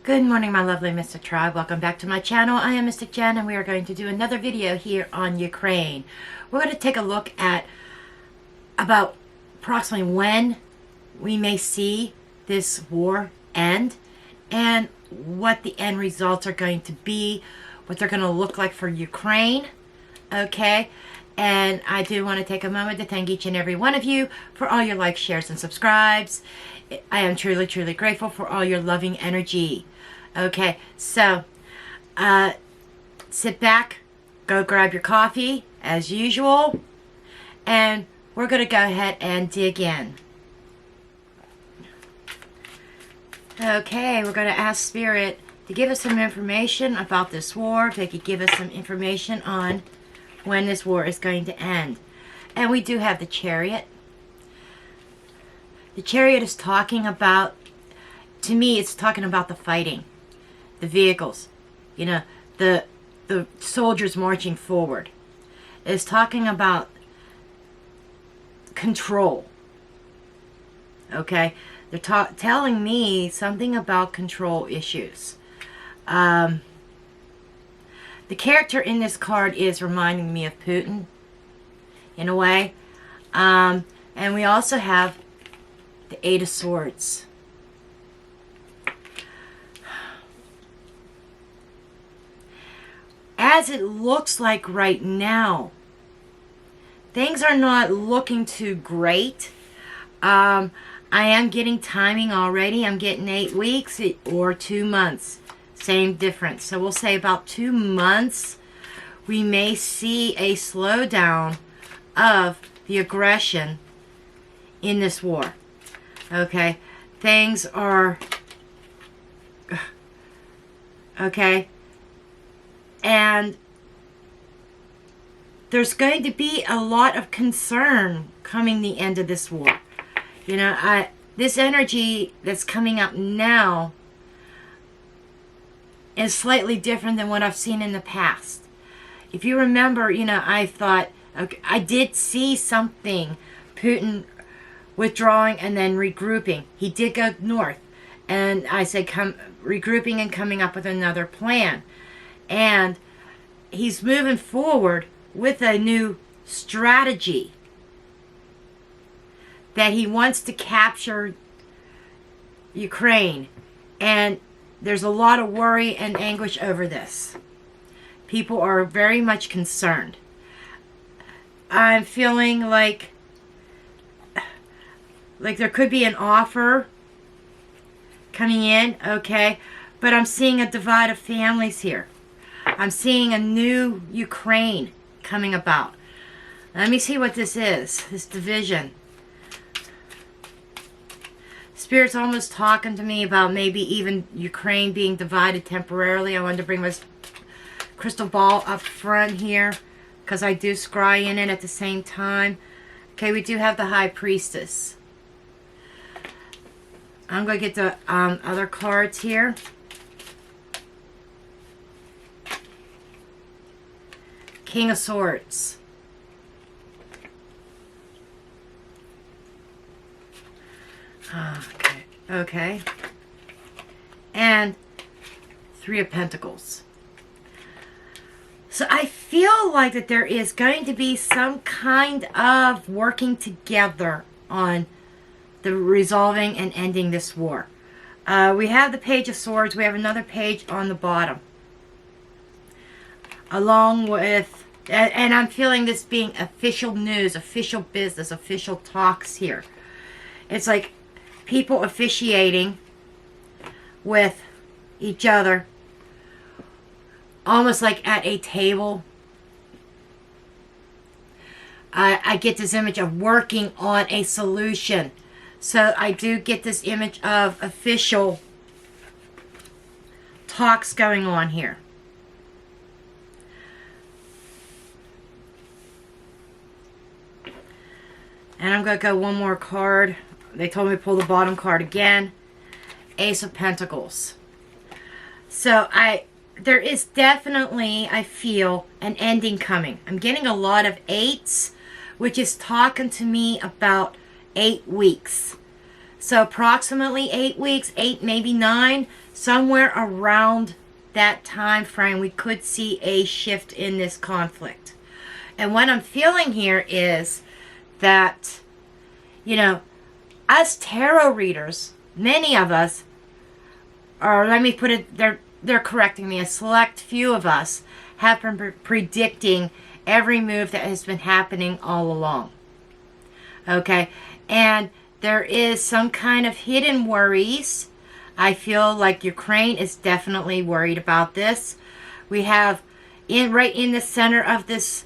Good morning, my lovely Mystic Tribe. Welcome back to my channel. I am Mystic Jen, and we are going to do another video here on Ukraine. We're going to take a look at about approximately when we may see this war end and what the end results are going to be, what they're going to look like for Ukraine. Okay? And I do want to take a moment to thank each and every one of you for all your likes, shares, and subscribes. I am truly, truly grateful for all your loving energy. Okay, so sit back, go grab your coffee as usual, and we're going to go ahead and dig in. Okay, we're going to ask Spirit to give us some information about this war. If they could give us some information on when this war is going to end. And we do have the Chariot. The Chariot is talking about, to me, it's talking about the fighting. The vehicles, you know, the soldiers marching forward. It's talking about control. Okay? They're telling me something about control issues. The character in this card is reminding me of Putin, in a way. And we also have the Eight of Swords. As it looks like right now, things are not looking too great. I am getting timing already. I'm getting 8 weeks or 2 months. Same difference. So we'll say about 2 months, we may see a slowdown of the aggression in this war. Okay? Things are... Okay? And there's going to be a lot of concern coming the end of this war. You know, this energy that's coming up now is slightly different than what I've seen in the past. If you remember, you know, I thought, okay, I did see something, Putin withdrawing and then regrouping. He did go north. And I said, regrouping and coming up with another plan. And he's moving forward with a new strategy that he wants to capture Ukraine. And there's a lot of worry and anguish over this. People are very much concerned. I'm feeling like there could be an offer coming in, okay? But I'm seeing a divide of families here. I'm seeing a new Ukraine coming about. Let me see what this is, this division. Spirit's almost talking to me about maybe even Ukraine being divided temporarily. I wanted to bring my crystal ball up front here because I do scry in it at the same time. Okay, we do have the High Priestess. I'm going to get the other cards here. King of Swords. Okay. And Three of Pentacles. So I feel like that there is going to be some kind of working together on the resolving and ending this war. We have the Page of Swords. We have another page on the bottom. Along with, and I'm feeling this being official news, official business, official talks here. It's like people officiating with each other, almost like at a table. I get this image of working on a solution. So I do get this image of official talks going on here. And I'm going to go one more card. They told me to pull the bottom card again. Ace of Pentacles. So there is definitely, I feel, an ending coming. I'm getting a lot of 8s, which is talking to me about 8 weeks. So approximately 8 weeks, 8, maybe 9, somewhere around that time frame, we could see a shift in this conflict. And what I'm feeling here is that, you know, us tarot readers, many of us, or let me put it, they're correcting me, a select few of us have been predicting every move that has been happening all along. Okay? And there is some kind of hidden worries. I feel like Ukraine is definitely worried about this. We have, right in the center of this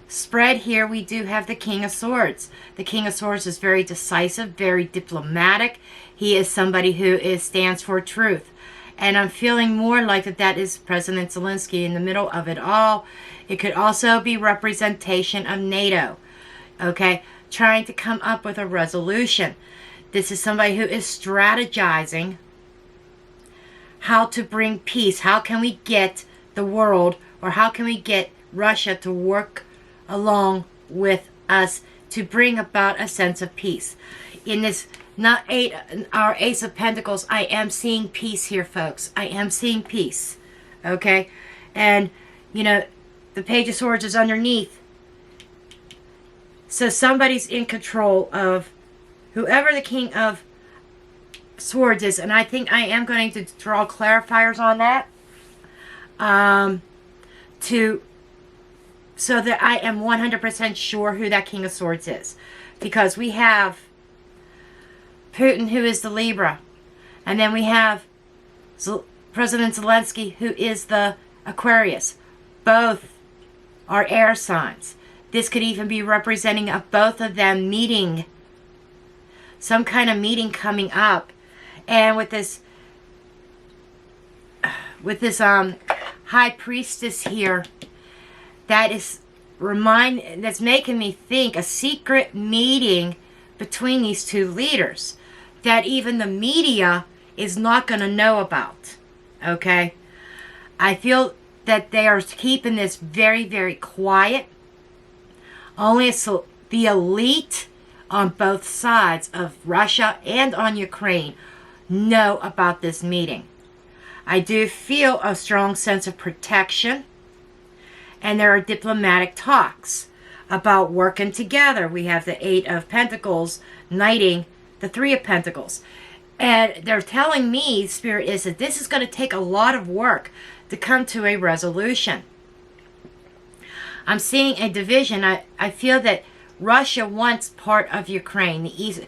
spread here, we do have the King of Swords. The King of Swords is very decisive, very diplomatic. He is somebody who stands for truth. And I'm feeling more like that is President Zelensky in the middle of it all. It could also be representation of NATO. Okay? Trying to come up with a resolution. This is somebody who is strategizing how to bring peace. How can we get the world, or how can we get Russia to work along with us to bring about a sense of peace? In this, not our Ace of Pentacles, I am seeing peace here, folks. I am seeing peace. Okay? And, you know, the Page of Swords is underneath. So somebody's in control of whoever the King of Swords is. And I think I am going to draw clarifiers on that. So that I am 100% sure who that King of Swords is. Because we have Putin, who is the Libra. And then we have President Zelensky, who is the Aquarius. Both are air signs. This could even be representing of both of them meeting. Some kind of meeting coming up. And with this High Priestess here, that's making me think a secret meeting between these two leaders that even the media is not going to know about. Okay? I feel that they are keeping this very, very quiet. Only the elite on both sides of Russia and on Ukraine know about this meeting. I do feel a strong sense of protection. And there are diplomatic talks about working together. We have the Eight of Pentacles knighting the Three of Pentacles. And they're telling me, Spirit, is that this is going to take a lot of work to come to a resolution. I'm seeing a division. I feel that Russia wants part of Ukraine. The East.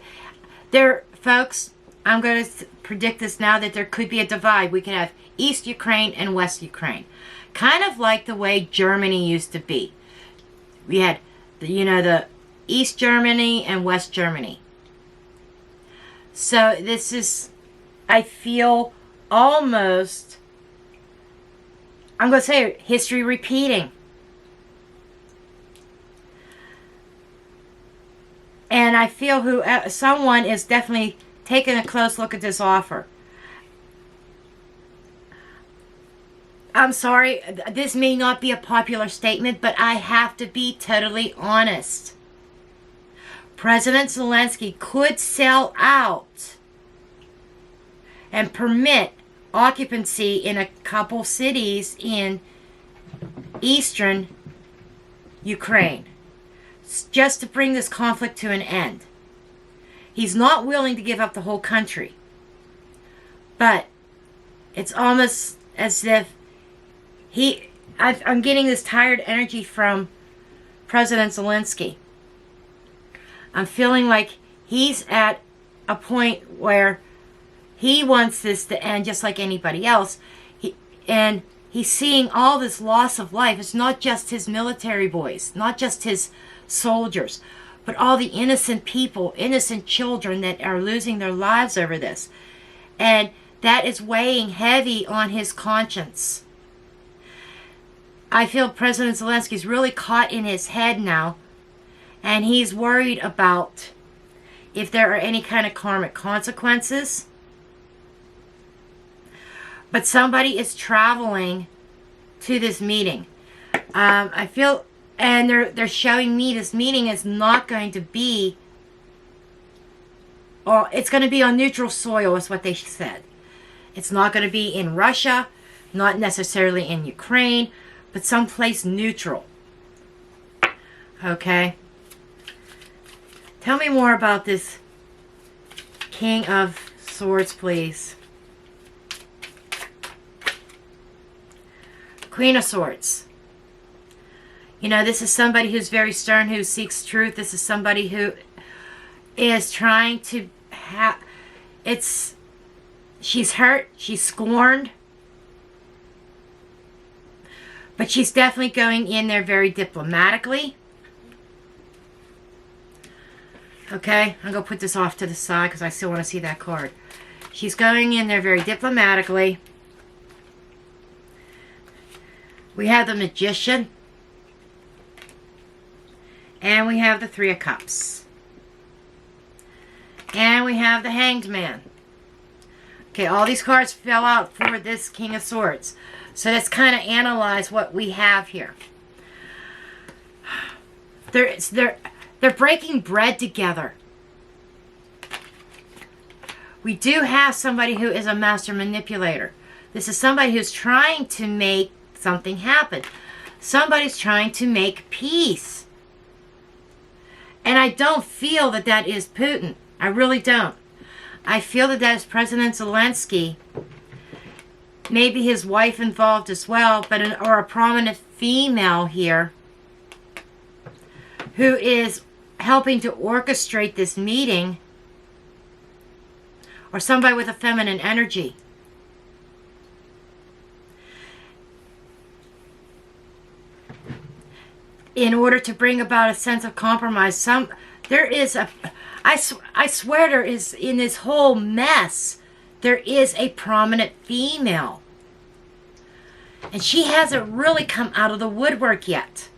There, folks, I'm going to predict this now that there could be a divide. We can have East Ukraine and West Ukraine. Kind of like the way Germany used to be. We had, the East Germany and West Germany. So this is, I feel almost, I'm going to say history repeating. And I feel someone is definitely taking a close look at this offer. I'm sorry, this may not be a popular statement, but I have to be totally honest. President Zelensky could sell out and permit occupancy in a couple cities in eastern Ukraine, just to bring this conflict to an end. He's not willing to give up the whole country. But it's almost as if I'm getting this tired energy from President Zelensky. I'm feeling like he's at a point where he wants this to end just like anybody else. And he's seeing all this loss of life. It's not just his military boys, not just his soldiers, but all the innocent people, innocent children that are losing their lives over this. And that is weighing heavy on his conscience. I feel President Zelensky's really caught in his head now, and he's worried about if there are any kind of karmic consequences. But somebody is traveling to this meeting. I feel, and they're showing me this meeting is not going to be or it's going to be on neutral soil is what they said. It's not going to be in Russia, not necessarily in Ukraine, but someplace neutral. Okay? Tell me more about this King of Swords, please. Queen of Swords. You know, this is somebody who's very stern, who seeks truth. This is somebody who is trying to have... She's hurt. She's scorned. But she's definitely going in there very diplomatically. Okay, I'm going to put this off to the side because I still want to see that card. She's going in there very diplomatically. We have the Magician. And we have the Three of Cups. And we have the Hanged Man. Okay, all these cards fell out for this King of Swords. So let's kind of analyze what we have here. They're breaking bread together. We do have somebody who is a master manipulator. This is somebody who's trying to make something happen. Somebody's trying to make peace. And I don't feel that that is Putin. I really don't. I feel that that is President Zelensky. Maybe his wife involved as well, or a prominent female here who is helping to orchestrate this meeting, or somebody with a feminine energy. In order to bring about a sense of compromise. I swear there is, in this whole mess, there is a prominent female. And she hasn't really come out of the woodwork yet.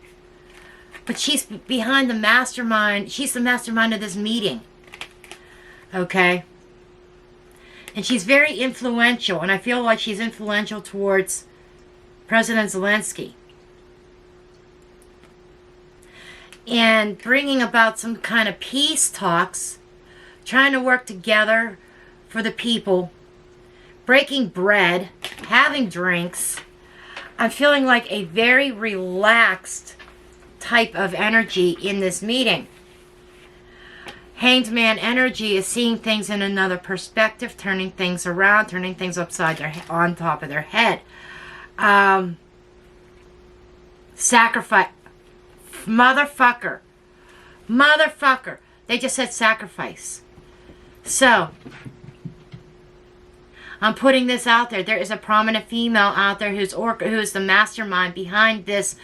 But she's behind the mastermind. She's the mastermind of this meeting. Okay? And she's very influential. And I feel like she's influential towards President Zelensky. And bringing about some kind of peace talks. Trying to work together for the people. Breaking bread. Having drinks. I'm feeling like a very relaxed type of energy in this meeting. Hanged Man energy is seeing things in another perspective, turning things around, turning things on top of their head. Sacrifice. Motherfucker. They just said sacrifice. So, I'm putting this out there. There is a prominent female out there who is the mastermind behind this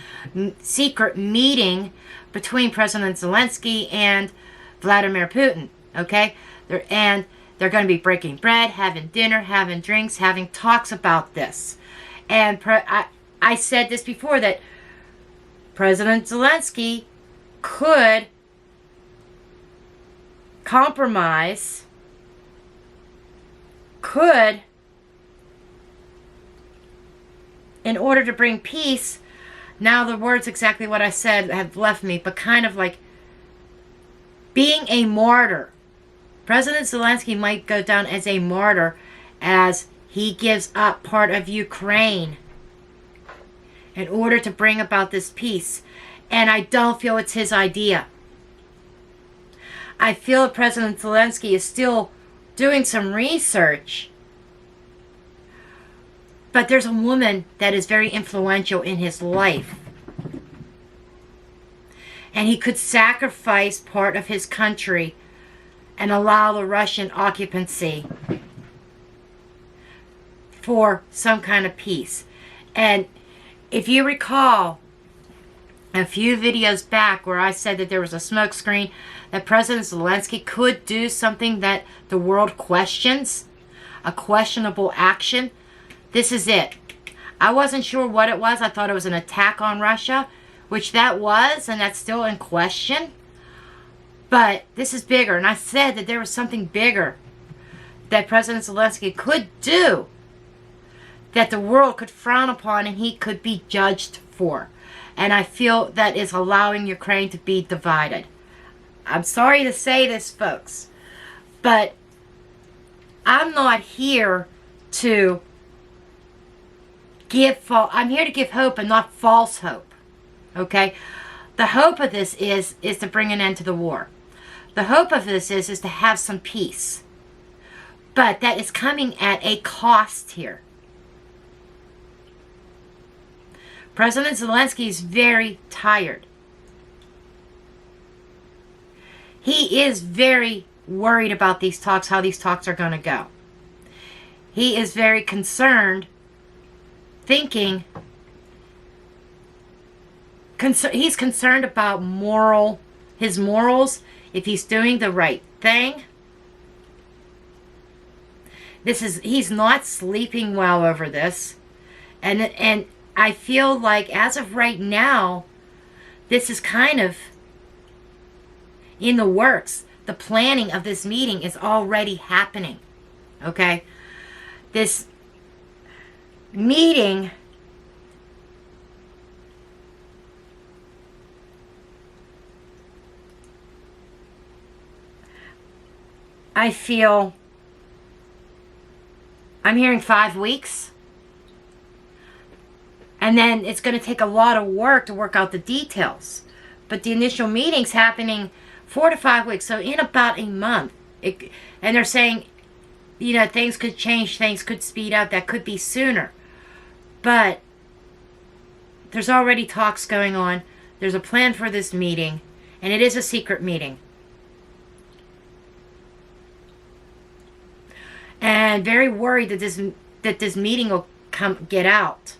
secret meeting between President Zelensky and Vladimir Putin. Okay? They're going to be breaking bread, having dinner, having drinks, having talks about this. And I said this before, that President Zelensky could compromise, in order to bring peace. Now the words exactly what I said have left me, but kind of like being a martyr. President Zelensky might go down as a martyr as he gives up part of Ukraine in order to bring about this peace. And I don't feel it's his idea. I feel President Zelensky is still doing some research. But there's a woman that is very influential in his life. And he could sacrifice part of his country and allow the Russian occupancy for some kind of peace. And if you recall a few videos back where I said that there was a smoke screen, that President Zelensky could do something that the world questions, a questionable action, this is it. I wasn't sure what it was. I thought it was an attack on Russia, which that was, and that's still in question. But this is bigger, and I said that there was something bigger that President Zelensky could do, that the world could frown upon and he could be judged for. And I feel that is allowing Ukraine to be divided. I'm sorry to say this, folks, But I'm not here to I'm here to give hope and not false hope. Okay? The hope of this is to bring an end to the war. The hope of this is to have some peace. But that is coming at a cost here. President Zelensky is very tired. He is very worried about these talks, how these talks are going to go. He is very concerned, thinking, he's concerned about his morals, if he's doing the right thing. He's not sleeping well over this. And I feel like as of right now, this is kind of in the works. The planning of this meeting is already happening. Okay? This meeting I feel I'm hearing 5 weeks. And then it's going to take a lot of work to work out the details. But the initial meeting's happening 4 to 5 weeks. So in about a month. And they're saying, you know, things could change. Things could speed up. That could be sooner. But there's already talks going on. There's a plan for this meeting. And it is a secret meeting. And very worried that this meeting will get out.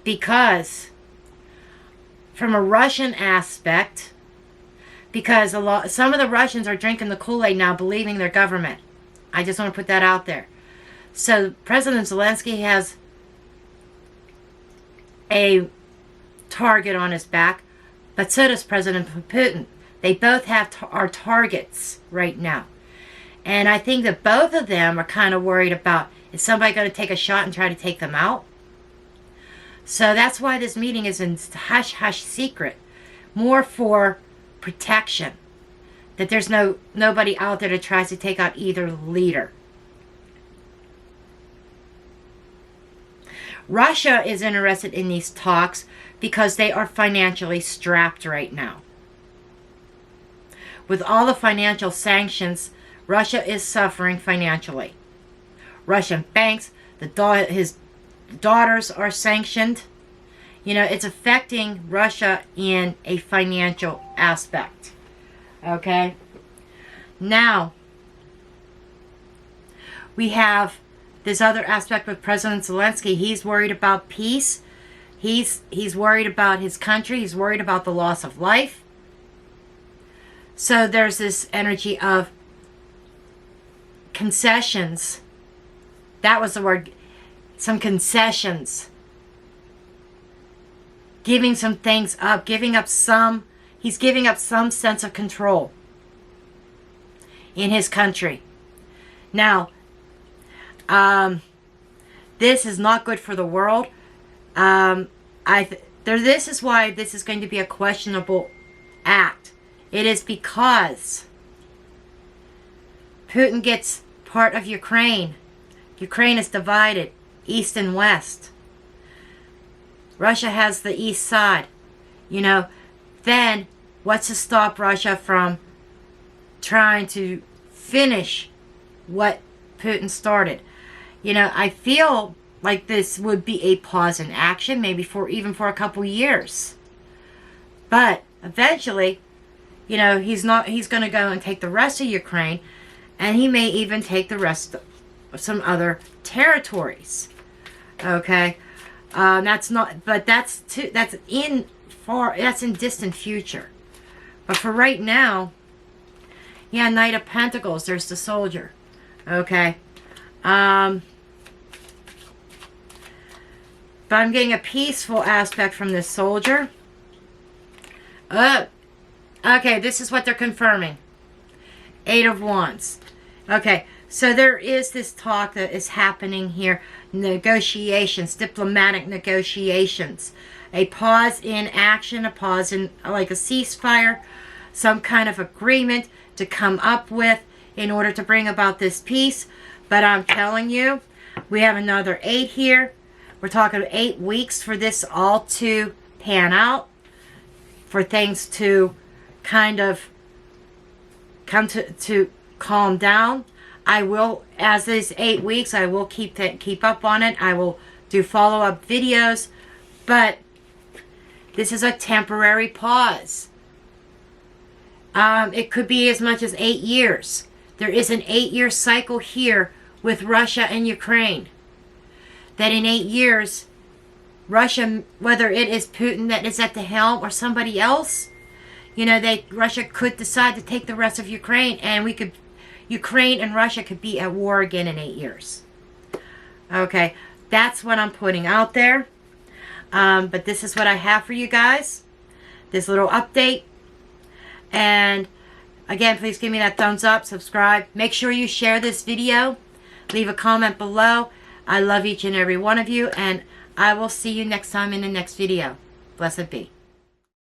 Because from a Russian aspect, because some of the Russians are drinking the Kool-Aid now, believing their government. I just want to put that out there. So President Zelensky has a target on his back, but so does President Putin. They both are targets right now. And I think that both of them are kind of worried about, is somebody going to take a shot and try to take them out? So that's why this meeting is in hush-hush secret. More for protection. That there's nobody out there that tries to take out either leader. Russia is interested in these talks because they are financially strapped right now. With all the financial sanctions, Russia is suffering financially. Russian banks, his daughters are sanctioned. You know, it's affecting Russia in a financial aspect. Okay? Now, we have this other aspect with President Zelensky. He's worried about peace. He's worried about his country. He's worried about the loss of life. So there's this energy of concessions. That was the word. Some concessions. Giving some things up. He's giving up some sense of control in his country. Now, this is not good for the world. This is why this is going to be a questionable act. It is because Putin gets part of Ukraine. Ukraine is divided, east and west. Russia has the east side. You know, then what's to stop Russia from trying to finish what Putin started? You know, I feel like this would be a pause in action, maybe even for a couple years. But eventually, you know, he's going to go and take the rest of Ukraine, and he may even take the rest of some other territories. Okay, that's in distant future. But for right now, yeah, Knight of Pentacles. There's the soldier. Okay. But I'm getting a peaceful aspect from this soldier. Okay, this is what they're confirming. 8 of Wands. Okay, so there is this talk that is happening here. Negotiations, diplomatic negotiations. A pause in action, a pause in like a ceasefire, some kind of agreement to come up with. in order to bring about this peace. But I'm telling you, we have another 8 here. We're talking 8 weeks for this all to pan out, for things to kind of come to calm down. I will, as these 8 weeks, I will keep up on it. I will do follow-up videos, but this is a temporary pause. It could be as much as 8 years. There is an 8-year cycle here with Russia and Ukraine. That in 8 years, Russia, whether it is Putin that is at the helm or somebody else, you know, Russia could decide to take the rest of Ukraine, and Ukraine and Russia could be at war again in 8 years. Okay, that's what I'm putting out there. But this is what I have for you guys. This little update. And again, please give me that thumbs up, subscribe. Make sure you share this video. Leave a comment below. I love each and every one of you, and I will see you next time in the next video. Blessed be.